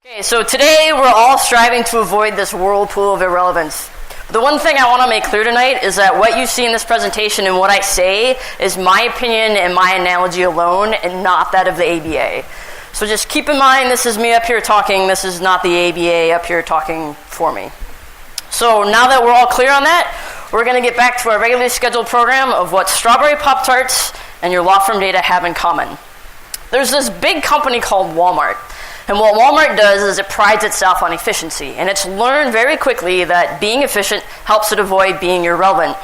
Okay, so today we're all striving to avoid this whirlpool of irrelevance. The one thing I want to make clear tonight is that what you see in this presentation and what I say is my opinion and my analogy alone and not that of the ABA. So just keep in mind this is me up here talking, this is not the ABA up here talking for me. So now that we're all clear on that, we're going to get back to our regularly scheduled program of what Strawberry Pop-Tarts and your law firm data have in common. There's this big company called Walmart. And what Walmart does is it prides itself on efficiency. And it's learned very quickly that being efficient helps it avoid being irrelevant.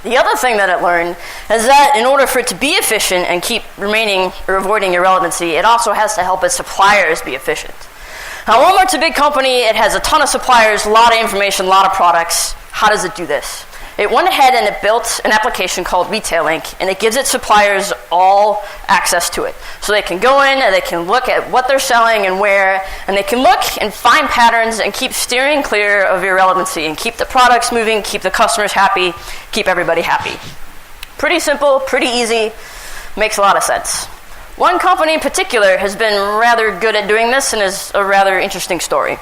The other thing that it learned is that in order for it to be efficient and keep remaining or avoiding irrelevancy, it also has to help its suppliers be efficient. Now, Walmart's a big company. It has a ton of suppliers, a lot of information, a lot of products. How does it do this? It went ahead and it built an application called RetailLink, and it gives its suppliers all access to it. So they can go in and they can look at what they're selling and where, and they can look and find patterns and keep steering clear of irrelevancy and keep the products moving, keep the customers happy, keep everybody happy. Pretty simple, pretty easy, makes a lot of sense. One company in particular has been rather good at doing this and is a rather interesting story.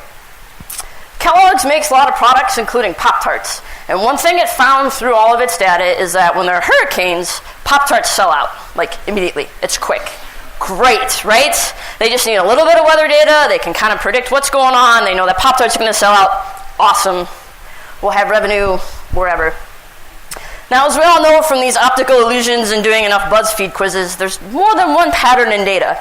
Kellogg's makes a lot of products, including Pop-Tarts. And one thing it found through all of its data is that when there are hurricanes, Pop-Tarts sell out, like immediately. It's quick. Great, right? They just need a little bit of weather data. They can kind of predict what's going on. They know that Pop-Tarts are going to sell out. Awesome. We'll have revenue wherever. Now, as we all know from these optical illusions and doing enough BuzzFeed quizzes, there's more than one pattern in data.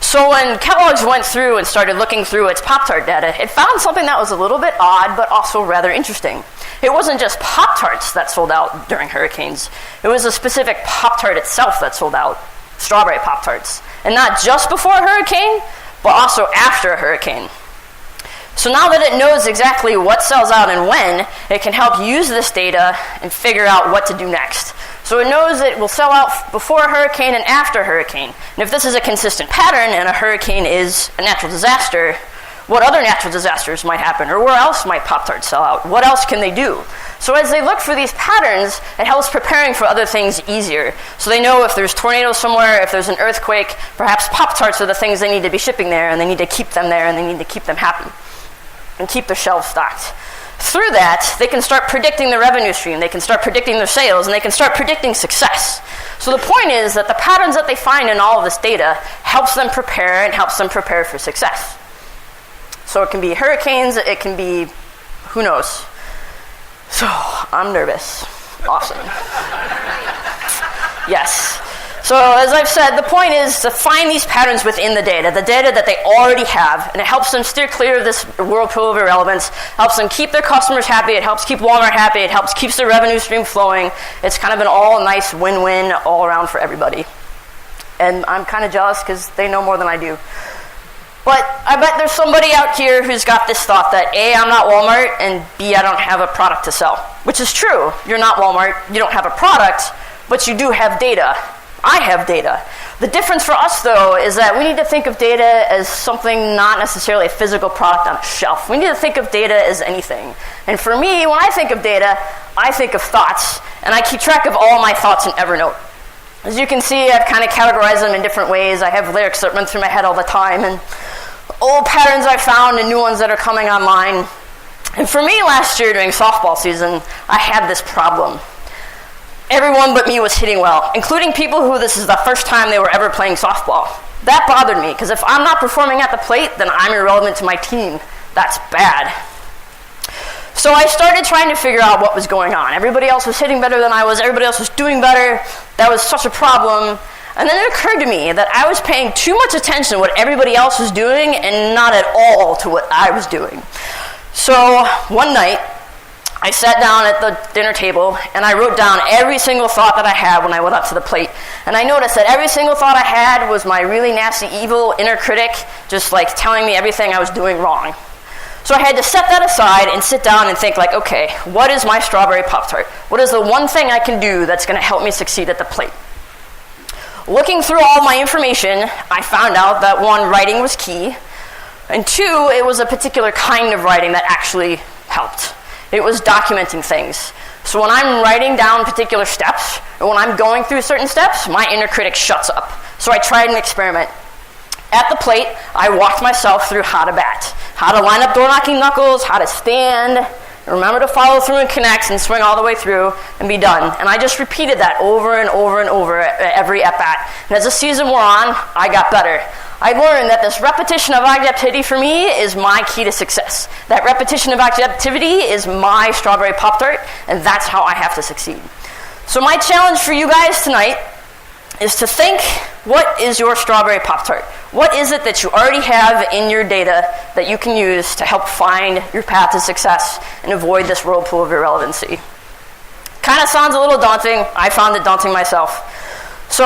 So when Kellogg's went through and started looking through its Pop-Tart data, it found something that was a little bit odd, but also rather interesting. It wasn't just Pop-Tarts that sold out during hurricanes. It was a specific Pop-Tart itself that sold out, Strawberry Pop-Tarts. And not just before a hurricane, but also after a hurricane. So now that it knows exactly what sells out and when, it can help use this data and figure out what to do next. So it knows it will sell out before a hurricane and after a hurricane. And if this is a consistent pattern and a hurricane is a natural disaster, what other natural disasters might happen? Or where else might Pop-Tarts sell out? What else can they do? So as they look for these patterns, it helps preparing for other things easier. So they know if there's tornadoes somewhere, if there's an earthquake, perhaps Pop-Tarts are the things they need to be shipping there, and they need to keep them there, and they need to keep them happy and keep their shelves stocked. Through that, they can start predicting the revenue stream, they can start predicting their sales, and they can start predicting success. So the point is that the patterns that they find in all of this data helps them prepare and helps them prepare for success. So it can be hurricanes, it can be, who knows. So, I'm nervous. Awesome. Yes. So as I've said, the point is to find these patterns within the data that they already have, and it helps them steer clear of this whirlpool of irrelevance, helps them keep their customers happy, it helps keep Walmart happy, it helps keeps their revenue stream flowing. It's kind of an all nice win-win all around for everybody. And I'm kind of jealous because they know more than I do. But I bet there's somebody out here who's got this thought that A, I'm not Walmart, and B, I don't have a product to sell. Which is true. You're not Walmart, you don't have a product, but you do have data. I have data. The difference for us, though, is that we need to think of data as something not necessarily a physical product on a shelf. We need to think of data as anything. And for me, when I think of data, I think of thoughts, and I keep track of all my thoughts in Evernote. As you can see, I've kind of categorized them in different ways. I have lyrics that run through my head all the time, and old patterns I found and new ones that are coming online. And for me, last year during softball season, I had this problem. Everyone but me was hitting well, including people who this is the first time they were ever playing softball. That bothered me, because if I'm not performing at the plate, then I'm irrelevant to my team. That's bad. So I started trying to figure out what was going on. Everybody else was hitting better than I was. Everybody else was doing better. That was such a problem. And then it occurred to me that I was paying too much attention to what everybody else was doing and not at all to what I was doing. So one night, I sat down at the dinner table and I wrote down every single thought that I had when I went up to the plate. And I noticed that every single thought I had was my really nasty, evil inner critic just like telling me everything I was doing wrong. So I had to set that aside and sit down and think like, okay, what is my Strawberry Pop-Tart? What is the one thing I can do that's going to help me succeed at the plate? Looking through all my information, I found out that one, writing was key, and two, it was a particular kind of writing that actually helped. It was documenting things. So when I'm writing down particular steps, or when I'm going through certain steps, my inner critic shuts up. So I tried an experiment. At the plate, I walked myself through how to bat. how to line up door knocking knuckles, how to stand, remember to follow through and connect and swing all the way through and be done. And I just repeated that over and over and over at every at-bat. And as the season wore on, I got better. I learned that this repetition of objectivity for me is my key to success. That repetition of objectivity is my Strawberry Pop-Tart, and that's how I have to succeed. So my challenge for you guys tonight is to think, what is your Strawberry Pop-Tart? What is it that you already have in your data that you can use to help find your path to success and avoid this whirlpool of irrelevancy? Kind of sounds a little daunting. I found it daunting myself. So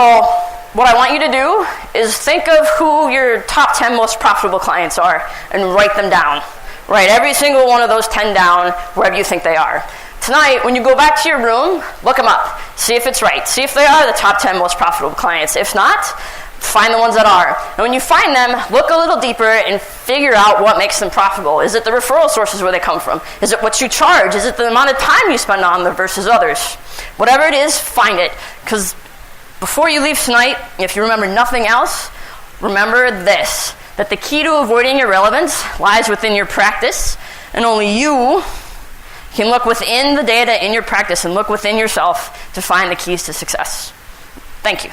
what I want you to do is think of who your top 10 most profitable clients are and write them down. Write every single one of those 10 down wherever you think they are. Tonight, when you go back to your room, look them up. See if it's right. See if they are the top 10 most profitable clients. If not, find the ones that are. And when you find them, look a little deeper and figure out what makes them profitable. Is it the referral sources where they come from? Is it what you charge? Is it the amount of time you spend on them versus others? Whatever it is, find it. Because before you leave tonight, if you remember nothing else, remember this, that the key to avoiding irrelevance lies within your practice, and only you can look within the data in your practice and look within yourself to find the keys to success. Thank you.